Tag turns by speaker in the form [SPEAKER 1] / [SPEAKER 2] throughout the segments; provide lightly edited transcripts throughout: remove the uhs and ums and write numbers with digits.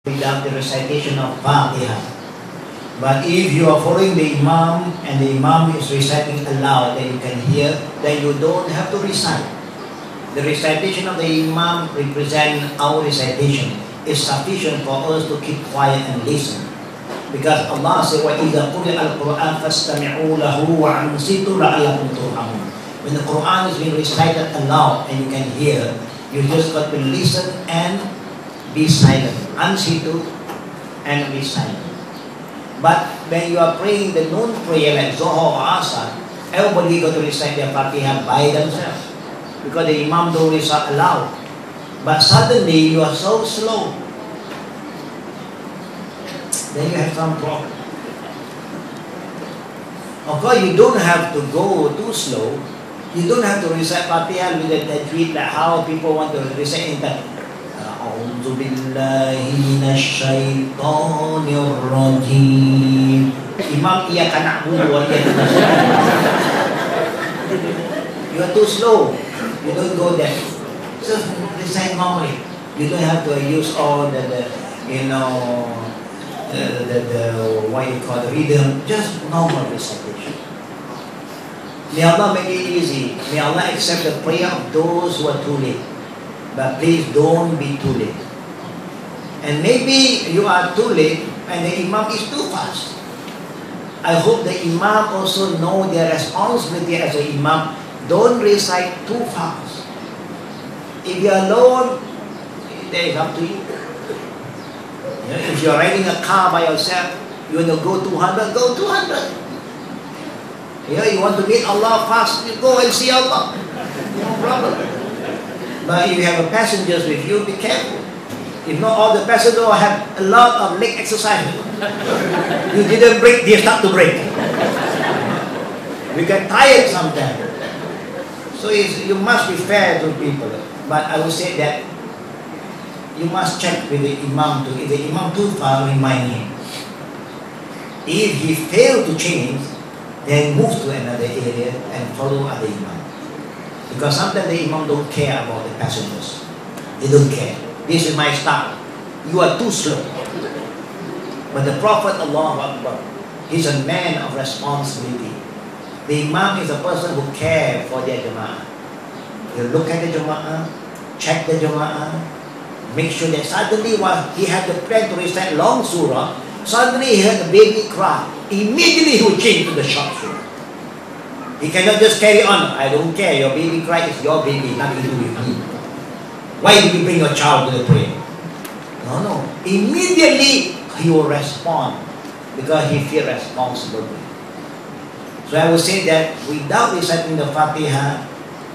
[SPEAKER 1] without the recitation of Fatiha. But if you are following the imam and the imam is reciting aloud that you can hear, then you don't have to recite. The recitation of the imam represents our recitation. It's sufficient for us to keep quiet and listen. Because Allah said, وَإِذَا قُرِئَ الْقُرْآنَ فَاسْتَمِعُوا لَهُ وَأَنصِتُوا لَعَلَّكُمْ تُرْحَمُونَ. When the Quran is being recited aloud and you can hear, you just got to listen and be silent. Ansitu and be silent. But when you are praying the noon prayer like Zohar or Asar, everybody got to recite their Fatiha by themselves. Because the imam don't recite aloud. But suddenly you are so slow, then you have some problem. Of course, you don't have to go too slow. You don't have to recite Fatiha with a tajweed like how people want to recite in that. A'udzu billahi minasyaitonir rajim. Imam iyyaka na'budu wa iyyaka nasta'in. You are too slow. You don't go there. Just recite normally. You don't have to use all the what you call the rhythm. Just normal recitation. May Allah make it easy. May Allah accept the prayer of those who are too late. But please don't be too late. And maybe you are too late and the imam is too fast. I hope the imam also know their responsibility as an imam. Don't recite too fast. If you are alone, that is up to you. If you are riding a car by yourself, you want to go 200, go 200. You want to meet Allah fast, you go and see Allah. No problem. But if you have passengers with you, be careful. If not, all the passengers have a lot of leg exercise. You didn't break, they start to break. We get tired sometimes. So you must be fair to people. But I would say that you must check with the imam too. If the imam too far, remind him. If he failed to change, then move to another area and follow other imam. Because sometimes the imam don't care about the passengers. They don't care. This is my style. You are too slow. But the Prophet, Allahu Akbar, he's a man of responsibility. The imam is a person who cares for their jama'ah. You look at the jama'ah, check the jama'ah, make sure that suddenly while he had the plan to recite long surah, suddenly he heard a baby cry. Immediately he would change to the short surah. He cannot just carry on. I don't care. Your baby cry is your baby, nothing to do with me. Why did you bring your child to the prayer? No. Immediately he will respond because he feels responsible. So I would say that without reciting the Fatiha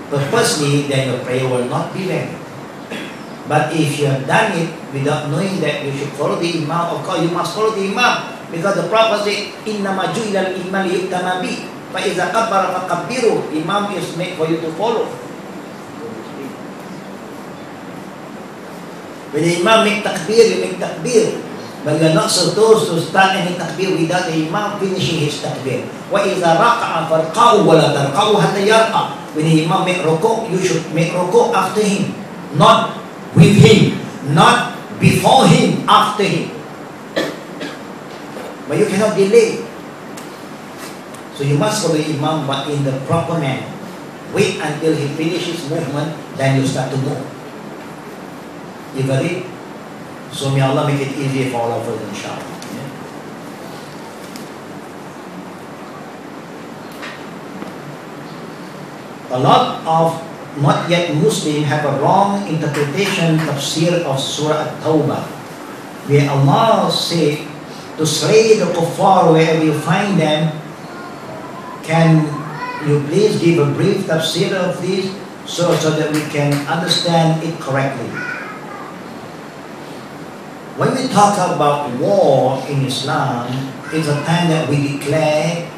[SPEAKER 1] purposely, then your prayer will not be valid. But if you have done it without knowing that you should follow the imam, of course you must follow the imam. Because the Prophet said, إِنَّمَا جُئِلَ الْإِمَامِ يُؤْتَمَ بِهِ فَإِذَا كَبَّرَ فَكَبِّرُوا. Imam is made for you to follow. When the imam make takbir, you make takbir. But you are not supposed to start any takbir without the imam finishing his takbir. وَإِذَا رَقَعَ فَارْقَعُوا وَلَا تَرْقَعُوا حَتَّى يَرْقَعُ. When the imam make rukuk, you should make rukuk after him. Not with him. Not before him, after him. But you cannot delay. So you must follow the imam, but in the proper manner. Wait until he finishes movement, then you start to move. You got it? So may Allah make it easier for all of us, inshallah. Yeah? A lot of not yet Muslims have a wrong interpretation tafsir of Surah At-Tawbah, where Allah said to slay the kuffar wherever you find them. Can you please give a brief tafsir of this so that we can understand it correctly? When we talk about war in Islam, it's a time that we declare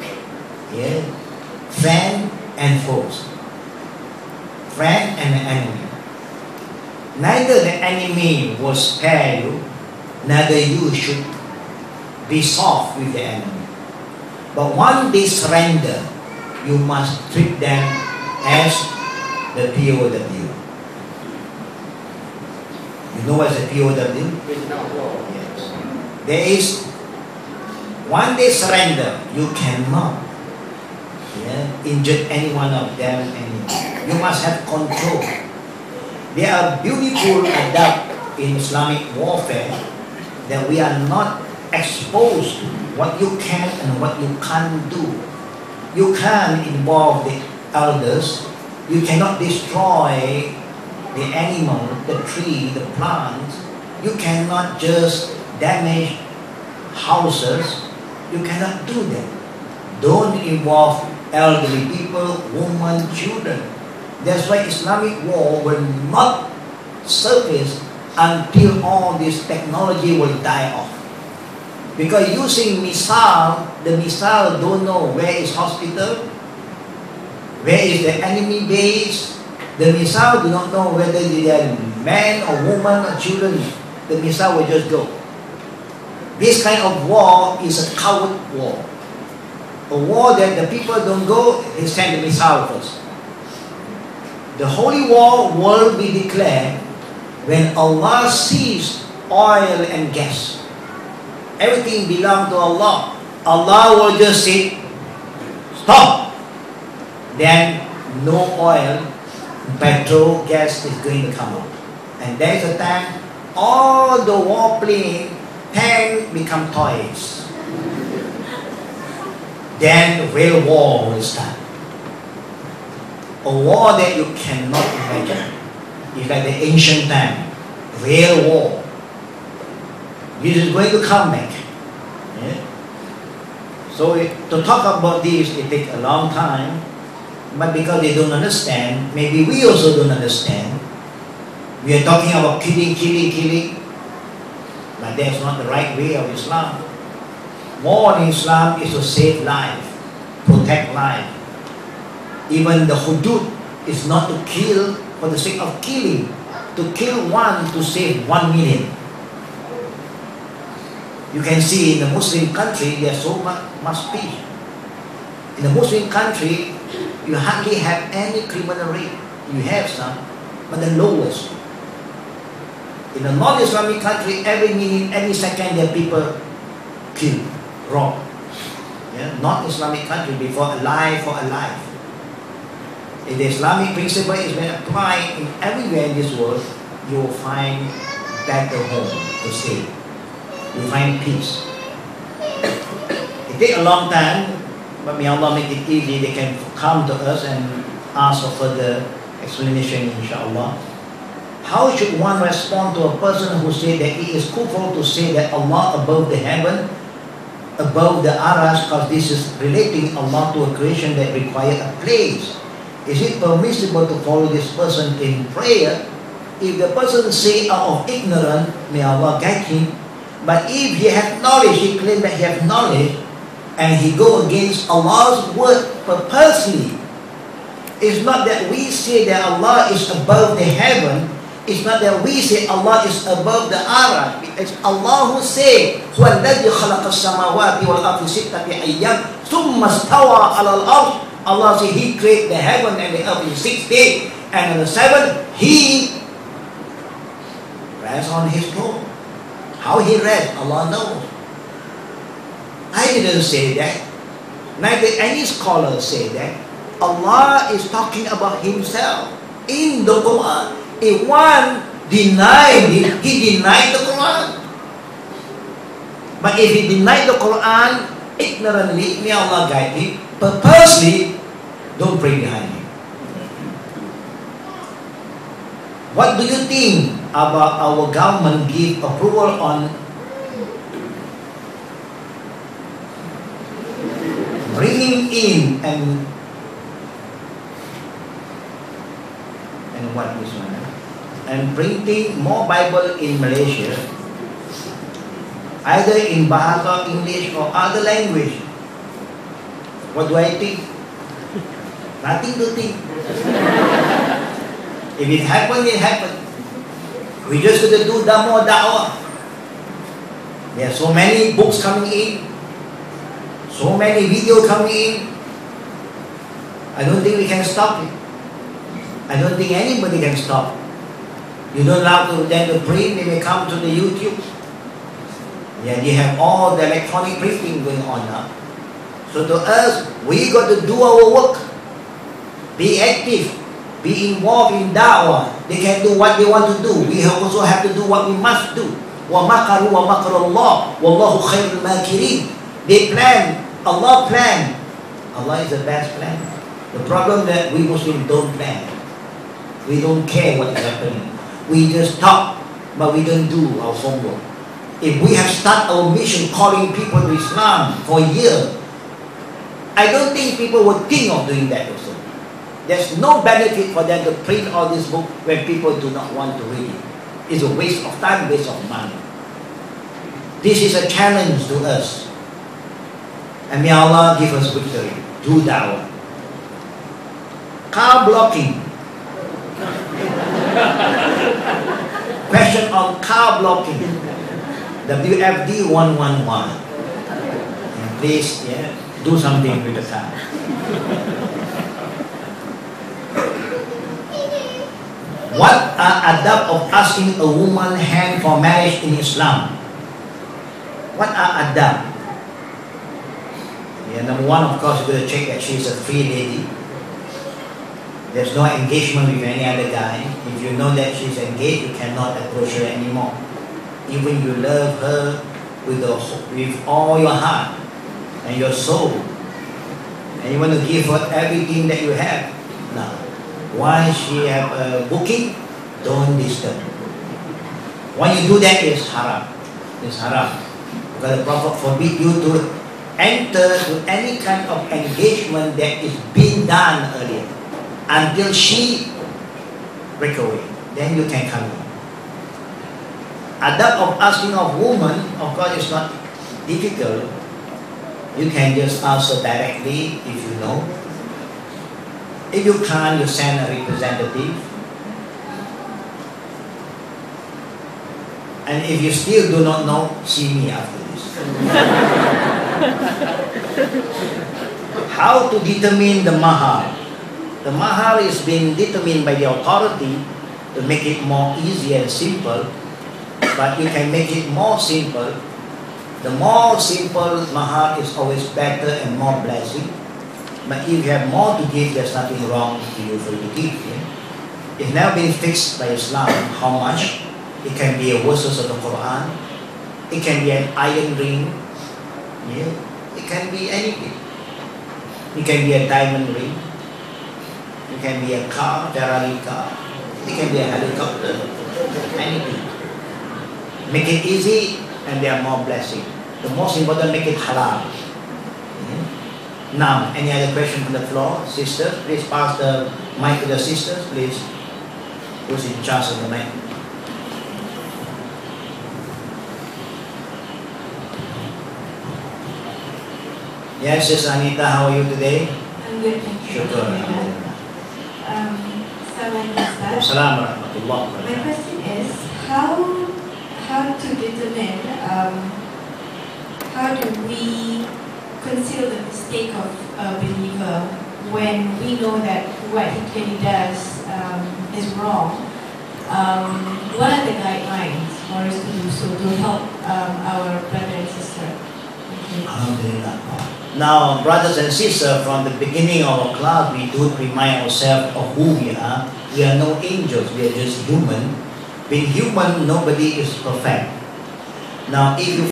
[SPEAKER 1] friend and foes. Friend and enemy. Neither the enemy will spare you, neither you should be soft with the enemy. But once they surrender, you must treat them as the POW. You know what's a POW? Yeah. There is, once they surrender, you cannot injure any one of them anymore. You must have control. There are beautiful adab in Islamic warfare that we are not exposed to what you can and what you can't do. You can't involve the elders. You cannot destroy the animal, the tree, the plants. You cannot just damage houses. You cannot do that. Don't involve elderly people, women, children. That's why Islamic war will not surface until all this technology will die off. Because using missile, the missile don't know where is hospital, where is the enemy base. The missile do not know whether they are man or woman or children. The missile will just go. This kind of war is a coward war. A war that the people don't go, they send the missile first. The holy war will be declared when Allah sees oil and gas. Everything belongs to Allah. Allah will just say, stop. Then no oil, petrol, gas is going to come out. And there's a time all the warplane tank become toys. Then real war will start. A war that you cannot imagine. It's like the ancient time. Real war. This is going to come back. Yeah? So to talk about this, it takes a long time. But because they don't understand, maybe we also don't understand. We are talking about killing. But that's not the right way of Islam. War in Islam is to save life, protect life. Even the hudud is not to kill for the sake of killing. To kill one to save 1 million. You can see in the Muslim country, there's so much peace. In the Muslim country, you hardly have any criminal rate. You have some, but the lowest. In a non-Islamic country, every minute, every second, there are people killed, robbed. Yeah? Non-Islamic country, before alive for alive. If the Islamic principle is being applied in everywhere in this world, you will find better home to stay. You will find peace. It takes a long time, but may Allah make it easy. They can come to us and ask for further explanation, inshallah. How should one respond to a person who says that it is kufr to say that Allah above the heaven, above the arash, because this is relating Allah to a creation that requires a place? Is it permissible to follow this person in prayer? If the person say out of ignorance, may Allah guide him. But if he has knowledge, he claims that he has knowledge, and he go against Allah's word purposely. It's not that we say that Allah is above the heaven. It's not that we say Allah is above the arash. It's Allah who said, هُوَ الَّذِي خَلَقَ السَّمَاوَاتِ وَالْأَرْضِ سِتَّةَ أَيَّامٍ ثُمَّ اسْتَوَى عَلَى الْعَرْشِ. Allah said He created the heaven and the earth in 6 days, and on the seventh He rests on His throne. How He rests, Allah knows. I didn't say that. Neither any scholar say that. Allah is talking about Himself in the Quran. If one denied it, he denied the Quran. But if he denied the Quran ignorantly, may Allah guide him. Purposely, don't pray behind him. What do you think about our government give approval on bringing in and what is one? And printing more Bible in Malaysia, either in Bahasa, English or other language? What do I think? Nothing to think. If it happened, it happened. We just got to do more da'wah. There are so many books coming in, so many videos coming in. I don't think we can stop it. I don't think anybody can stop. You don't allow them to print, they may come to the YouTube. Yeah, you have all the electronic printing going on now. So to us, we got to do our work. Be active. Be involved in da'wah. They can do what they want to do. We also have to do what we must do. وَمَكَرُوا وَمَكَرَ اللَّهُ وَاللَّهُ خَيْرُ الْمَاكِرِينَ. They plan. Allah plan. Allah is the best plan. The problem that we Muslims don't plan. We don't care what is happening. We just talk, but we don't do our homework. If we have started our mission calling people to Islam for a year, I don't think people would think of doing that also. There's no benefit for them to print all this book when people do not want to read it. It's a waste of time, waste of money. This is a challenge to us. And may Allah give us victory. Do da'wah. Car blocking. Question on car blocking. WFD 111. Please, do something with the car. What are adab of asking a woman hand for marriage in Islam? What are adab? Number one, of course, you're going to check that she's a free lady. There's no engagement with any other guy. If you know that she's engaged, you cannot approach her anymore. Even you love her with all your heart and your soul, and you want to give her everything that you have. Now, once she have a booking, don't disturb. When you do that, it's haram. It's haram. Because the Prophet forbid you to enter to any kind of engagement that is being done earlier until she break away. Then you can come in. Adab of asking of woman, of course, is not difficult. You can just ask her directly if you know. If you can't, you send a representative. And if you still do not know, see me after this. How to determine the mahar? The mahar is being determined by the authority to make it more easy and simple. But you can make it more simple. The more simple mahar is always better and more blessing. But if you have more to give, there's nothing wrong to you for you to give. It's now been fixed by Islam how much. It can be a verses of the Quran. It can be an iron ring. It can be anything. It can be a diamond ring. It can be a car, Ferrari car. It can be a helicopter. Anything. Make it easy and there are more blessings. The most important, make it halal. Now, any other question from the floor? Sisters, please pass the mic to the sisters, please. Who's in charge of the mic? Yes, Sister Anita, how are you today?
[SPEAKER 2] I'm good, thank you.
[SPEAKER 1] Shukran. Assalamu alaikum.
[SPEAKER 2] My question is, how to determine, how do we conceal the mistake of a believer when we know that what he clearly does is wrong? What are the guidelines for us to do so to help our brother and sister?
[SPEAKER 1] Alhamdulillah. Now, brothers and sisters, from the beginning of our class, we do remind ourselves of who we are. We are no angels, we are just human. Being human, nobody is perfect. Now, if you